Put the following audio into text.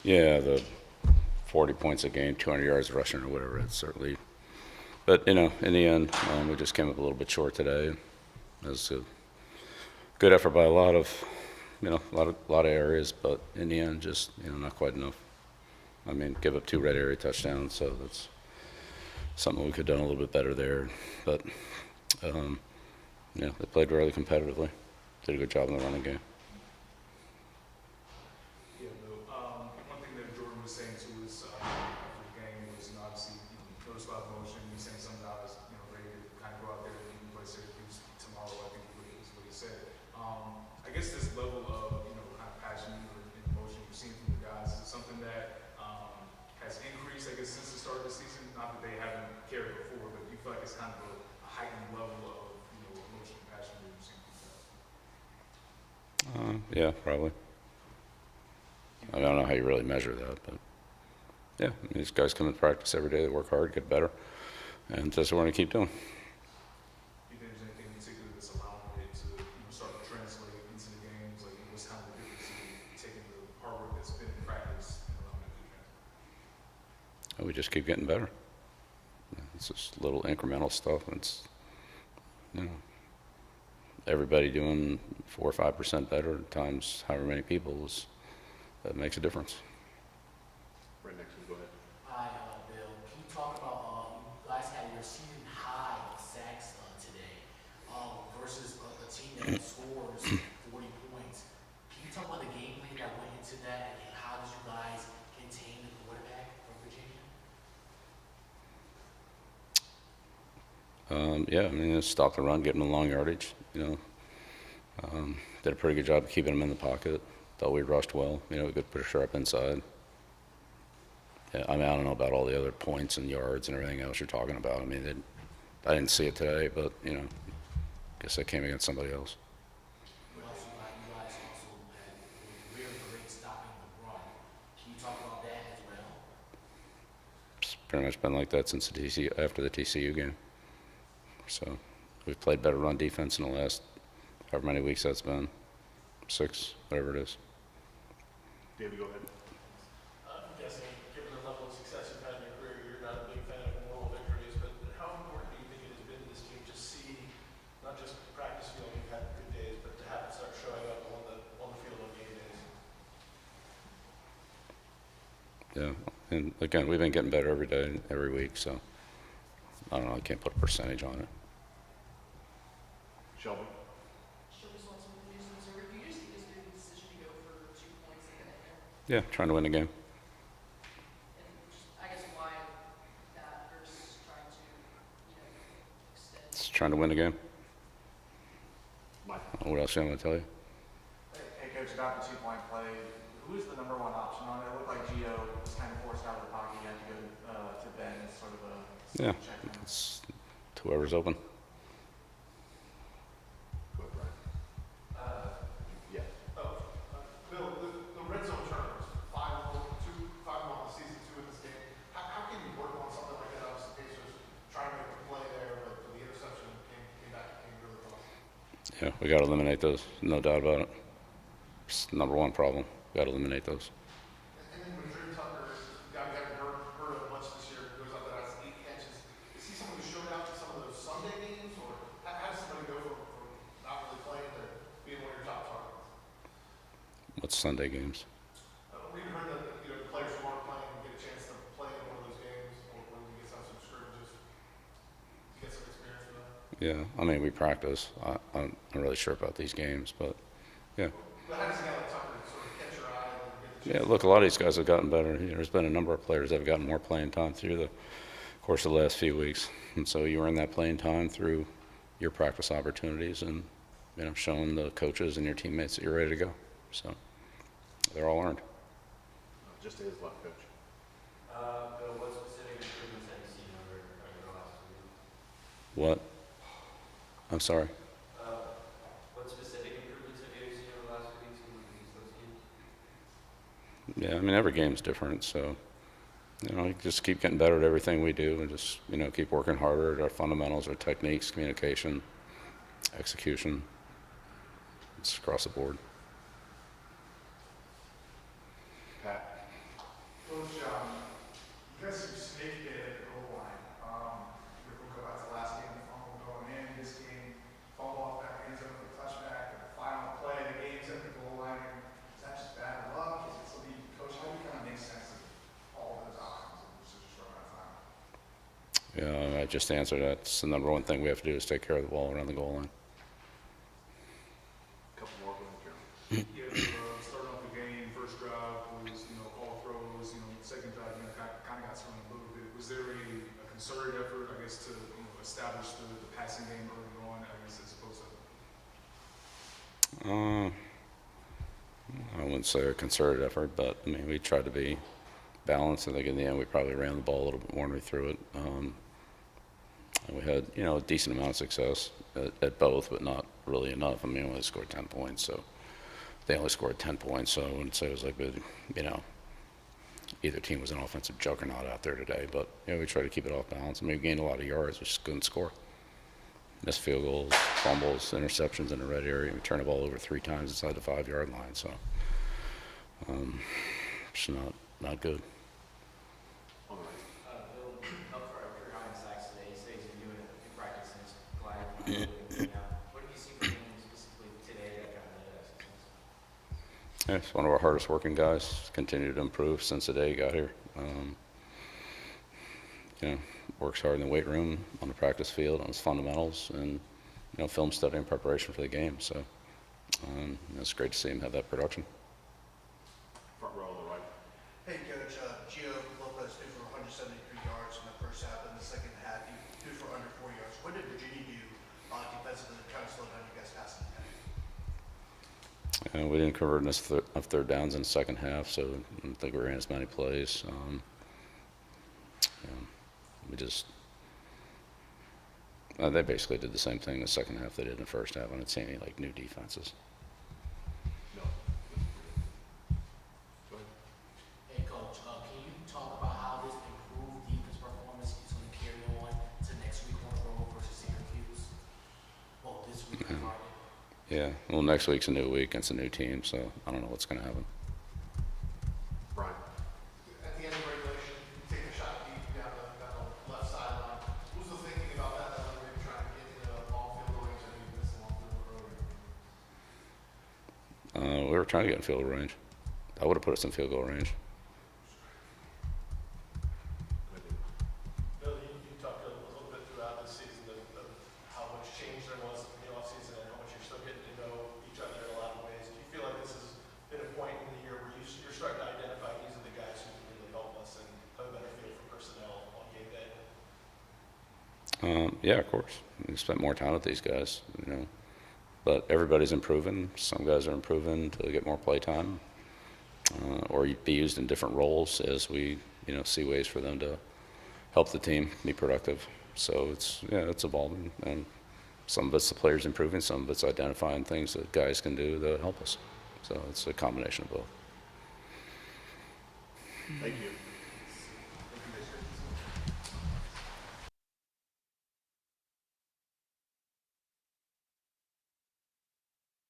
Yeah, the 40 points a game, 200 yards rushing or whatever, it's certainly. But, in the end, we just came up a little bit short today. It was a good effort by a lot of, a lot of areas, but in the end, just, not quite enough. I mean, give up 2 red area touchdowns, so that's something we could have done a little bit better there. But, they played really competitively. Did a good job in the running game. Yeah, Bill. One thing that Jordan was saying to us after the game was, obviously, noticed a lot of motion. He's saying some guys, ready to kind of go out there and even play Syracuse tomorrow. I think is what he said. I guess this level of, kind of passion and emotion you've seen from the guys is something that has increased, I guess, since the start of the season. Not that they haven't cared before, but you feel like it's kind of a heightened level of, emotion and passion that you've seen from the guys. Yeah, probably. I don't know how you really measure that, but yeah, these guys come to practice every day. They work hard, get better, and that's what we're going to keep doing. Do you think there's anything in particular that's allowing it to start to translate into the games? Like, what's kind of the difference in taking the hard work that's been in practice and allowing it to translate? We just keep getting better. It's just little incremental stuff. It's, everybody doing 4 or 5% better times however many people that makes a difference. Right next to you, go ahead. Hi, Bill. Can you talk about you guys had your season high of sacks today versus a team that scores 40 points. Can you talk about the game plan that went into that and how did you guys contain the quarterback from Virginia? Yeah, I mean, just stop the run, get them a long yardage. Did a pretty good job of keeping them in the pocket. Thought we rushed well. We could put a sharp inside. Yeah, I mean, I don't know about all the other points and yards and everything else you're talking about. I mean, I didn't see it today, but I guess I came against somebody else. You guys also had really great stopping the run. Can you talk about that as well? It's pretty much been like that since after the TCU game. So we've played better run defense in the last however many weeks that's been, 6, whatever it is. David, go ahead. I'm guessing, given the level of success you've had in your career, you're not a big fan of moral victories, but how important do you think it has been to this team to see, not just the practice field, you've had good days, but to have it start showing up on the field on game days? Yeah, and again, we've been getting better every day, every week, so I don't know, I can't put a percentage on it. Shelby? Yeah, trying to win the game. I guess why that versus trying to, extend. Just trying to win the game. Mike? What else am I going to tell you? Hey, Coach, about the 2-point play, who is the number 1 option on it? It looked like Gio was kind of forced out of the pocket. You had to go to Ben as sort of a Yeah, check in. it's whoever's open. Go ahead, Brian. Yeah. Bill, the red zone turnovers, 5 of them on the season, 2 in this game. How can you work on something like that? Obviously, Pacers trying to make a play there, but the interception came back and came really close. Yeah, we got to eliminate those, no doubt about it. It's the number 1 problem. Got to eliminate those. And then when Drew Tucker, the guy we haven't heard of much this year, goes out there, has 8 catches. Is he someone who showed out to some of those Sunday games, or how does somebody go from not really playing to being one of your top targets? What's Sunday games? We heard that the players who aren't playing get a chance to play in one of those games, or when we get some scrimmages, to get some experience with that. Yeah, I mean, we practice. I'm not really sure about these games, but yeah. But how does a guy like Tucker sort of catch your eye and get the Yeah, chance? look, a lot of these guys have gotten better. There's been a number of players that have gotten more playing time through the course of the last few weeks. And so you earn that playing time through your practice opportunities and, showing the coaches and your teammates that you're ready to go. So they're all earned. Just to his left, Coach. Bill, what specific improvements have you seen over the last week? What? I'm sorry. What specific improvements have you seen over the last few weeks against those teams? Yeah, I mean, every game's different. So, just keep getting better at everything we do and just, keep working harder at our fundamentals, our techniques, communication, execution. It's across the board. Pat? I just answered that. It's the number one thing we have to do is take care of the ball around the goal line. Couple more, go ahead, Jeremy. Yeah, starting off the game, first drive was, all throws, second drive, kind of got thrown a little bit. Was there a concerted effort, I guess, to, establish the passing game early on, I guess, as opposed to? I wouldn't say a concerted effort, but I mean, we tried to be balanced. I think in the end we probably ran the ball a little bit more than we threw it. And we had, a decent amount of success at both, but not really enough. I mean, we only scored 10 points, so they only scored 10 points, so I wouldn't say it was like, either team was an offensive juggernaut out there today, but, we tried to keep it off balance. I mean, we gained a lot of yards, we just couldn't score. Missed field goals, fumbles, interceptions in the red area. We turned the ball over 3 times inside the 5-yard line, so it's not good. On the right. Bill, up for a career high in sacks today. He said he's been doing it in practice and he's glad he's not doing it now. What did you see from him specifically today that kind of led to that success? Yeah, he's one of our hardest working guys. Continued to improve since the day he got here. Works hard in the weight room, on the practice field, on his fundamentals, and film study and preparation for the game. So it's great to see him have that production. Front row on the right. Hey, Coach. Gio Lopez threw for 173 yards in the first half. In the second half, he threw for under 4 yards. What did Virginia do defensively to try to slow down you guys' passing attack? We didn't convert enough third downs in the second half, so I don't think we ran as many plays. They basically did the same thing in the second half they did in the first half. I didn't see any new defenses. No. Go ahead. Hey, Coach, can you talk about how this improved defense performance is going to carry on to next week on the road versus Syracuse? Well, this week on Friday. Yeah, well, next week's a new week. It's a new team, so I don't know what's going to happen. Brian. At the end of regulation, you take a shot deep down the left sideline. What was the thinking about that? That was maybe trying to get in the long field range and maybe miss the long field earlier. We were trying to get in field goal range. I would have put us in field goal range. Go ahead, David. Bill, you talked a little bit throughout this season of how much change there was in the offseason and how much you're still getting to know each other in a lot of ways. Do you feel like this has been a point in the year where you're starting to identify these are the guys who can really help us and have a better feel for personnel on game day? Yeah, of course. We spent more time with these guys, But everybody's improving. Some guys are improving to get more play time, or be used in different roles as we, see ways for them to help the team be productive. So it's evolving, and some of it's the players improving, some of it's identifying things that guys can do that help us. So it's a combination of both. Thank you.